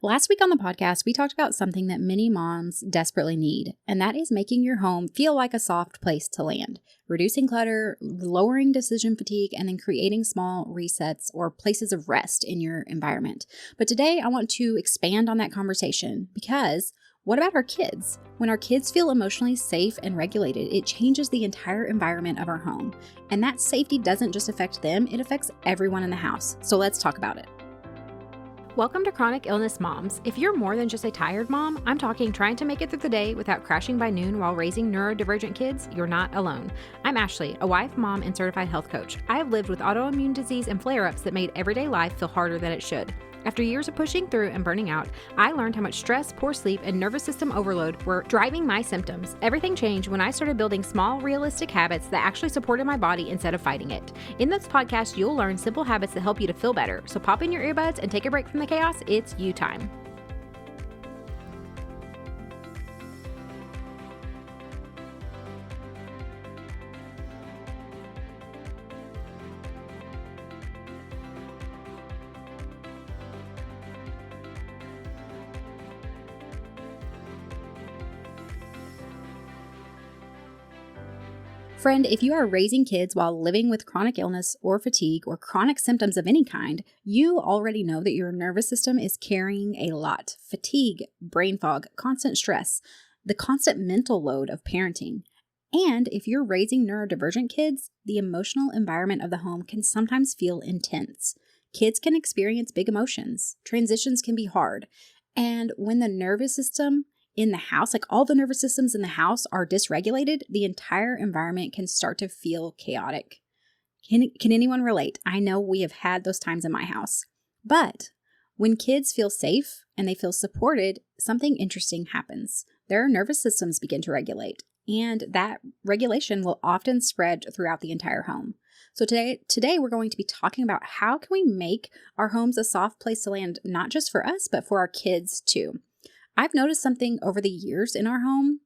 Last week on the podcast, we talked about something that many moms desperately need, and that is making your home feel like a soft place to land, reducing clutter, lowering decision fatigue, and then creating small resets or places of rest in your environment. But today, I want to expand on that conversation because what about our kids? When our kids feel emotionally safe and regulated, it changes the entire environment of our home. And that safety doesn't just affect them, it affects everyone in the house. So let's talk about it. Welcome to Chronic Illness Moms. If you're more than just a tired mom, I'm talking trying to make it through the day without crashing by noon while raising neurodivergent kids, you're not alone. I'm Ashley, a wife, mom, and certified health coach. I have lived with autoimmune disease and flare-ups that made everyday life feel harder than it should. After years of pushing through and burning out, I learned how much stress, poor sleep, and nervous system overload were driving my symptoms. Everything changed when I started building small, realistic habits that actually supported my body instead of fighting it. In this podcast, you'll learn simple habits that help you to feel better. So pop in your earbuds and take a break from the chaos. It's you time. Friend, if you are raising kids while living with chronic illness or fatigue or chronic symptoms of any kind, you already know that your nervous system is carrying a lot. Fatigue, brain fog, constant stress, the constant mental load of parenting. And if you're raising neurodivergent kids, the emotional environment of the home can sometimes feel intense. Kids can experience big emotions. Transitions can be hard. And when the nervous system in the house, like all the nervous systems in the house are dysregulated, the entire environment can start to feel chaotic. Can anyone relate? I know we have had those times in my house. But when kids feel safe and they feel supported, something interesting happens. Their nervous systems begin to regulate, and that regulation will often spread throughout the entire home. So today we're going to be talking about how can we make our homes a soft place to land, not just for us, but for our kids too. I've noticed something over the years in our home.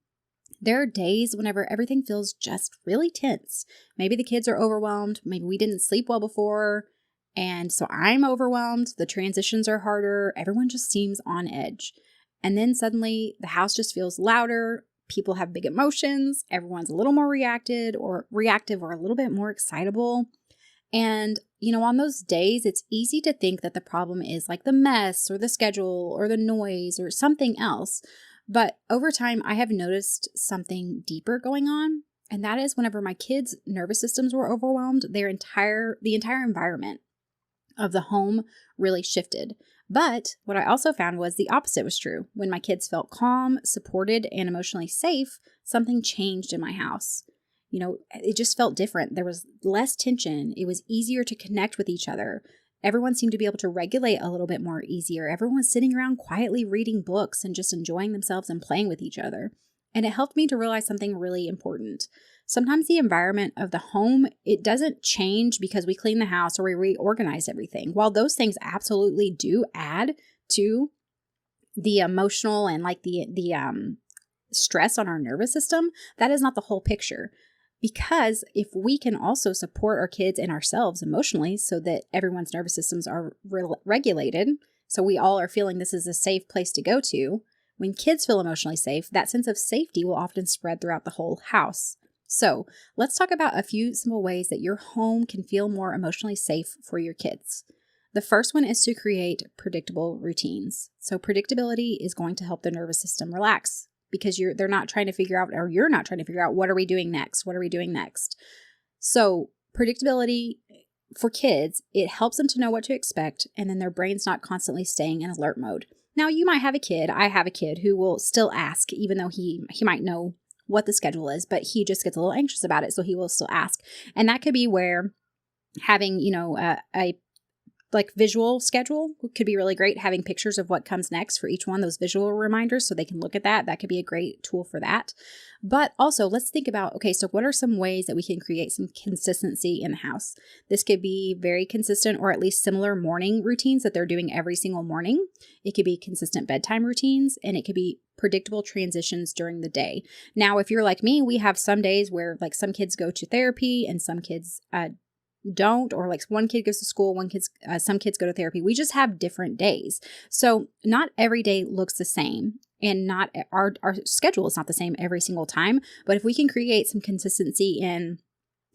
There are days whenever everything feels just really tense. Maybe the kids are overwhelmed. Maybe we didn't sleep well before. And so I'm overwhelmed. The transitions are harder. Everyone just seems on edge. And then suddenly the house just feels louder. People have big emotions. Everyone's a little more reactive or a little bit more excitable. And, on those days, it's easy to think that the problem is like the mess or the schedule or the noise or something else. But over time, I have noticed something deeper going on. And that is whenever my kids' nervous systems were overwhelmed, the entire environment of the home really shifted. But what I also found was the opposite was true. When my kids felt calm, supported, and emotionally safe, something changed in my house. It just felt different. There was less tension. It was easier to connect with each other. Everyone seemed to be able to regulate a little bit more easier. Everyone was sitting around quietly reading books and just enjoying themselves and playing with each other. And it helped me to realize something really important. Sometimes the environment of the home, it doesn't change because we clean the house or we reorganize everything. While those things absolutely do add to the emotional and like the stress on our nervous system, that is not the whole picture. Because if we can also support our kids and ourselves emotionally so that everyone's nervous systems are regulated, so we all are feeling this is a safe place to go to, when kids feel emotionally safe, that sense of safety will often spread throughout the whole house. So let's talk about a few simple ways that your home can feel more emotionally safe for your kids. The first one is to create predictable routines. So predictability is going to help the nervous system relax. Because they're not trying to figure out, or you're not trying to figure out, what are we doing next? What are we doing next? So predictability for kids, it helps them to know what to expect, and then their brain's not constantly staying in alert mode. Now, you might have a kid, I have a kid who will still ask, even though he might know what the schedule is, but he just gets a little anxious about it, so he will still ask. And that could be where having, a visual schedule could be really great. Having pictures of what comes next for each one, those visual reminders, so they can look at that. That could be a great tool for that. But also let's think about, okay, so what are some ways that we can create some consistency in the house? This could be very consistent or at least similar morning routines that they're doing every single morning. It could be consistent bedtime routines, and it could be predictable transitions during the day. Now, if you're like me, we have some days where like some kids go to therapy and some kids don't, or like one kid goes to school, some kids go to therapy. We just have different days. So not every day looks the same, and not our schedule is not the same every single time. But if we can create some consistency in,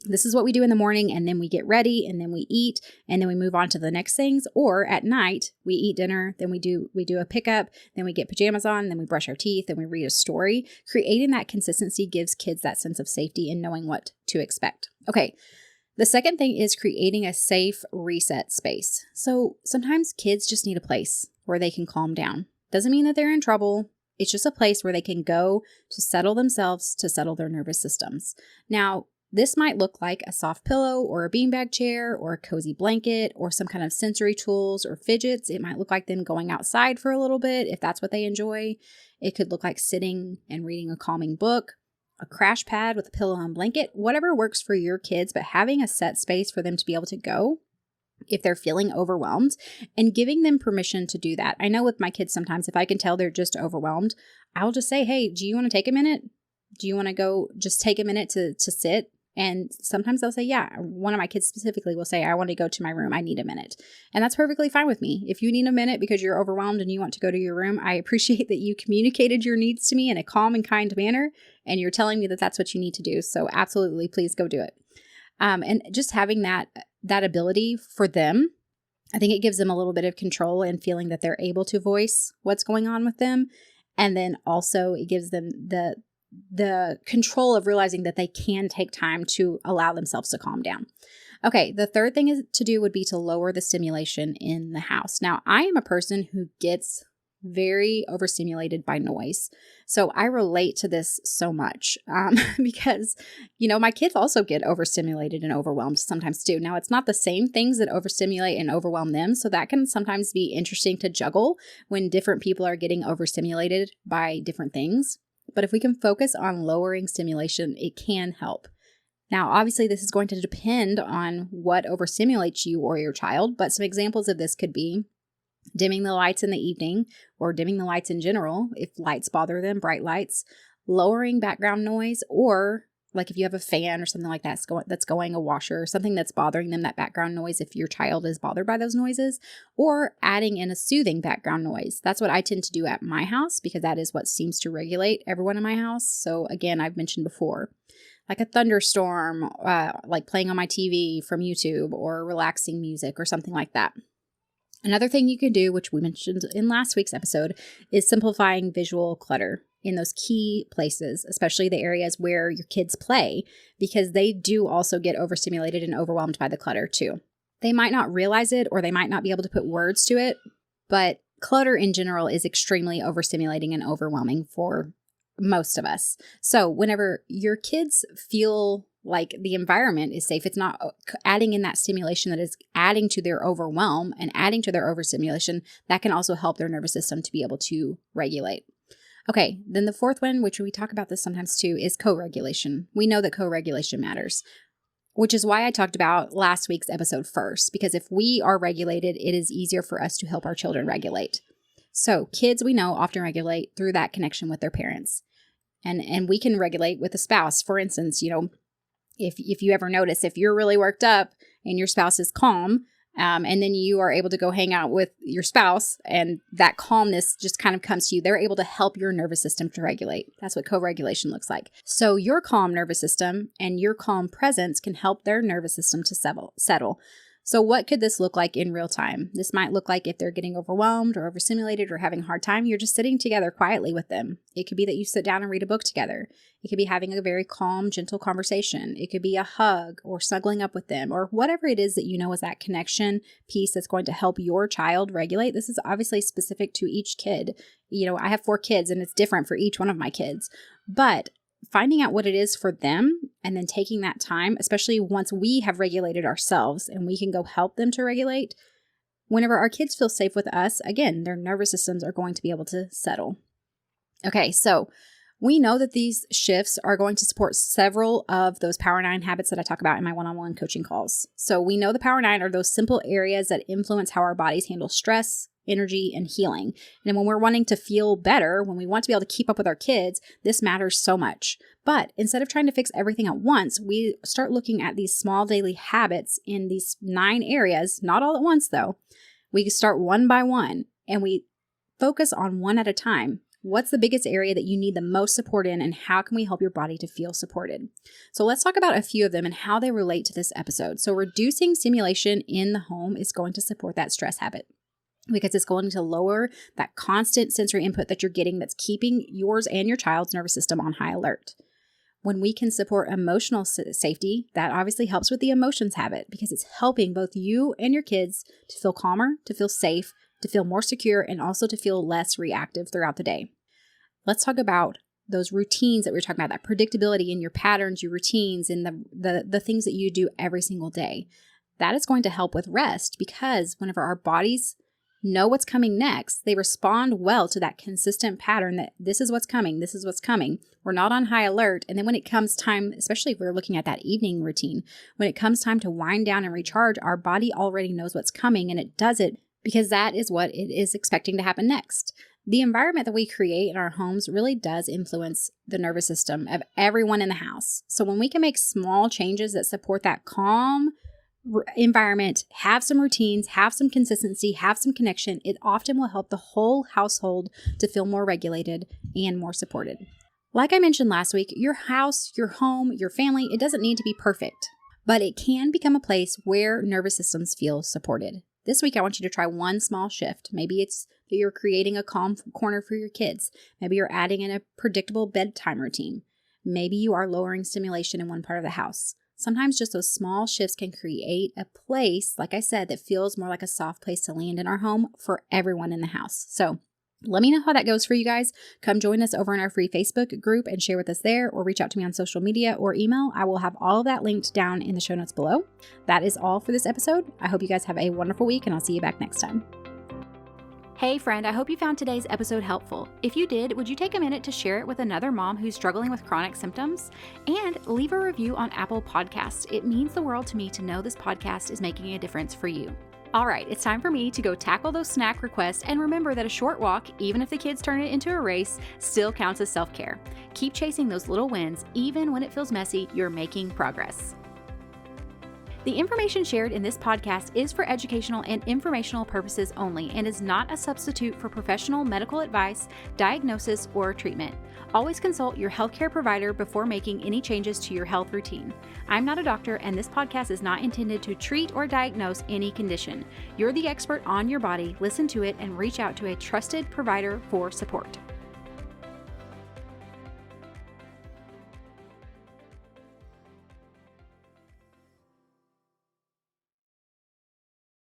this is what we do in the morning, and then we get ready, and then we eat, and then we move on to the next things. Or at night, we eat dinner, then we do a pickup, then we get pajamas on, then we brush our teeth, then we read a story. Creating that consistency gives kids that sense of safety and knowing what to expect. Okay, the second thing is creating a safe reset space. So sometimes kids just need a place where they can calm down. Doesn't mean that they're in trouble. It's just a place where they can go to settle themselves, to settle their nervous systems. Now, this might look like a soft pillow or a beanbag chair or a cozy blanket or some kind of sensory tools or fidgets. It might look like them going outside for a little bit if that's what they enjoy. It could look like sitting and reading a calming book, a crash pad with a pillow and blanket, whatever works for your kids, but having a set space for them to be able to go if they're feeling overwhelmed and giving them permission to do that. I know with my kids sometimes, if I can tell they're just overwhelmed, I'll just say, hey, do you want to take a minute? Do you want to go just take a minute to sit? And sometimes they'll say, yeah. One of my kids specifically will say, I want to go to my room. I need a minute. And that's perfectly fine with me. If you need a minute because you're overwhelmed and you want to go to your room, I appreciate that you communicated your needs to me in a calm and kind manner. And you're telling me that that's what you need to do. So absolutely, please go do it. And just having that ability for them, I think it gives them a little bit of control and feeling that they're able to voice what's going on with them. And then also it gives them the control of realizing that they can take time to allow themselves to calm down. Okay, the third thing to do would be to lower the stimulation in the house. Now, I am a person who gets very overstimulated by noise. So I relate to this so much because, my kids also get overstimulated and overwhelmed sometimes too. Now, it's not the same things that overstimulate and overwhelm them. So that can sometimes be interesting to juggle when different people are getting overstimulated by different things. But if we can focus on lowering stimulation, it can help. Now, obviously, this is going to depend on what overstimulates you or your child, but some examples of this could be dimming the lights in the evening or dimming the lights in general if lights bother them, bright lights, lowering background noise, or like if you have a fan or something like that that's going, a washer, something that's bothering them, that background noise, if your child is bothered by those noises, or adding in a soothing background noise. That's what I tend to do at my house because that is what seems to regulate everyone in my house. So again, I've mentioned before, like a thunderstorm, like playing on my TV from YouTube, or relaxing music or something like that. Another thing you can do, which we mentioned in last week's episode, is simplifying visual clutter in those key places, especially the areas where your kids play, because they do also get overstimulated and overwhelmed by the clutter too. They might not realize it, or they might not be able to put words to it, but clutter in general is extremely overstimulating and overwhelming for most of us. So whenever your kids feel like the environment is safe, it's not adding in that stimulation that is adding to their overwhelm and adding to their overstimulation, that can also help their nervous system to be able to regulate. Okay, then the fourth one, which we talk about this sometimes too, is co-regulation. We know that co-regulation matters, which is why I talked about last week's episode first, because if we are regulated, it is easier for us to help our children regulate. So kids, we know, often regulate through that connection with their parents. And we can regulate with a spouse. For instance, if you ever notice, if you're really worked up and your spouse is calm, and then you are able to go hang out with your spouse and that calmness just kind of comes to you, they're able to help your nervous system to regulate. That's what co-regulation looks like. So your calm nervous system and your calm presence can help their nervous system to settle. So what could this look like in real time? This might look like if they're getting overwhelmed or overstimulated or having a hard time, you're just sitting together quietly with them. It could be that you sit down and read a book together. It could be having a very calm, gentle conversation. It could be a hug or snuggling up with them, or whatever it is that you know is that connection piece that's going to help your child regulate. This is obviously specific to each kid. I have 4 kids and it's different for each one of my kids, but finding out what it is for them and then taking that time, especially once we have regulated ourselves and we can go help them to regulate, whenever our kids feel safe with us, again, their nervous systems are going to be able to settle. Okay, so we know that these shifts are going to support several of those Power 9 habits that I talk about in my one-on-one coaching calls. So we know the Power 9 are those simple areas that influence how our bodies handle stress, energy, and healing. And when we're wanting to feel better, when we want to be able to keep up with our kids, this matters so much. But instead of trying to fix everything at once, we start looking at these small daily habits in these 9 areas, not all at once though. We start one by one and we focus on one at a time. What's the biggest area that you need the most support in, and how can we help your body to feel supported? So let's talk about a few of them and how they relate to this episode. So reducing stimulation in the home is going to support that stress habit, because it's going to lower that constant sensory input that you're getting that's keeping yours and your child's nervous system on high alert. When we can support emotional safety, that obviously helps with the emotions habit, because it's helping both you and your kids to feel calmer, to feel safe, to feel more secure, and also to feel less reactive throughout the day. Let's talk about those routines that we were talking about, that predictability in your patterns, your routines, and the things that you do every single day. That is going to help with rest, because whenever our bodies know what's coming next, they respond well to that consistent pattern that this is what's coming, this is what's coming. We're not on high alert. And then when it comes time, especially if we're looking at that evening routine, when it comes time to wind down and recharge, our body already knows what's coming, and it does it because that is what it is expecting to happen next. The environment that we create in our homes really does influence the nervous system of everyone in the house. So when we can make small changes that support that calm environment, have some routines, have some consistency, have some connection, it often will help the whole household to feel more regulated and more supported. Like I mentioned last week, your house, your home, your family, it doesn't need to be perfect, but it can become a place where nervous systems feel supported. This week, I want you to try one small shift. Maybe it's that you're creating a calm corner for your kids. Maybe you're adding in a predictable bedtime routine. Maybe you are lowering stimulation in one part of the house. Sometimes just those small shifts can create a place, like I said, that feels more like a soft place to land in our home for everyone in the house. So let me know how that goes for you guys. Come join us over in our free Facebook group and share with us there, or reach out to me on social media or email. I will have all of that linked down in the show notes below. That is all for this episode. I hope you guys have a wonderful week, and I'll see you back next time. Hey friend, I hope you found today's episode helpful. If you did, would you take a minute to share it with another mom who's struggling with chronic symptoms? And leave a review on Apple Podcasts. It means the world to me to know this podcast is making a difference for you. All right, it's time for me to go tackle those snack requests, and remember that a short walk, even if the kids turn it into a race, still counts as self-care. Keep chasing those little wins. Even when it feels messy, you're making progress. The information shared in this podcast is for educational and informational purposes only and is not a substitute for professional medical advice, diagnosis, or treatment. Always consult your healthcare provider before making any changes to your health routine. I'm not a doctor, and this podcast is not intended to treat or diagnose any condition. You're the expert on your body. Listen to it and reach out to a trusted provider for support.